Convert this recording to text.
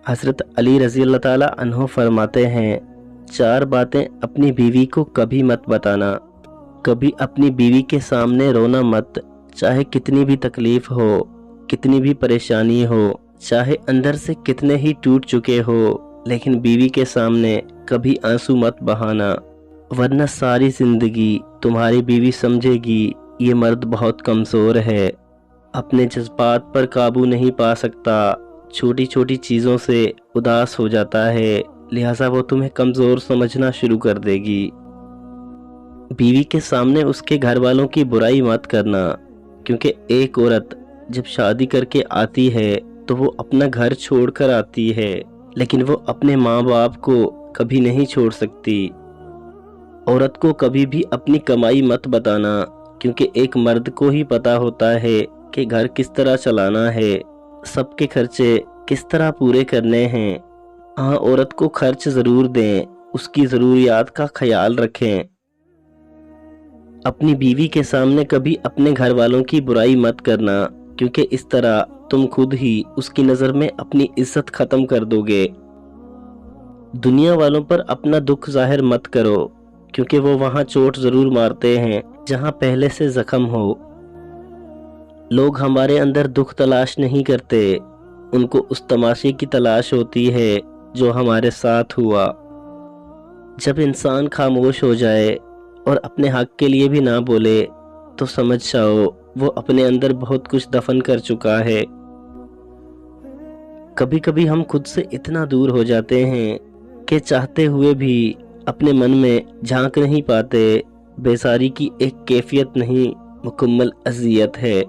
हज़रत अली रज़ी अल्लाह ताला अन्हो फरमाते हैं, 4 बातें अपनी बीवी को कभी मत बताना। कभी अपनी बीवी के सामने रोना मत, चाहे कितनी भी तकलीफ हो, कितनी भी परेशानी हो, चाहे अंदर से कितने ही टूट चुके हो, लेकिन बीवी के सामने कभी आंसू मत बहाना, वरना सारी जिंदगी तुम्हारी बीवी समझेगी ये मर्द बहुत कमज़ोर है, अपने जज्बात पर काबू नहीं पा सकता, छोटी छोटी चीज़ों से उदास हो जाता है, लिहाजा वो तुम्हें कमज़ोर समझना शुरू कर देगी। बीवी के सामने उसके घर वालों की बुराई मत करना, क्योंकि एक औरत जब शादी करके आती है तो वो अपना घर छोड़कर आती है, लेकिन वो अपने माँ बाप को कभी नहीं छोड़ सकती। औरत को कभी भी अपनी कमाई मत बताना, क्योंकि एक मर्द को ही पता होता है कि घर किस तरह चलाना है, सबके खर्चे किस तरह पूरे करने हैं। हाँ, औरत को खर्च ज़रूर दें, उसकी ज़रूरियात का ख्याल रखें। अपनी बीवी के सामने कभी अपने घर वालों की बुराई मत करना, क्योंकि इस तरह तुम खुद ही उसकी नज़र में अपनी इज्जत ख़त्म कर दोगे। दुनिया वालों पर अपना दुख जाहिर मत करो, क्योंकि वो वहाँ चोट ज़रूर मारते हैं जहाँ पहले से ज़ख्म हो। लोग हमारे अंदर दुख तलाश नहीं करते, उनको उस तमाशे की तलाश होती है जो हमारे साथ हुआ। जब इंसान खामोश हो जाए और अपने हक के लिए भी ना बोले तो समझ जाओ वो अपने अंदर बहुत कुछ दफन कर चुका है। कभी कभी हम खुद से इतना दूर हो जाते हैं कि चाहते हुए भी अपने मन में झांक नहीं पाते। बेसारी की एक कैफियत नहीं, मुकम्मल अज़ियत है।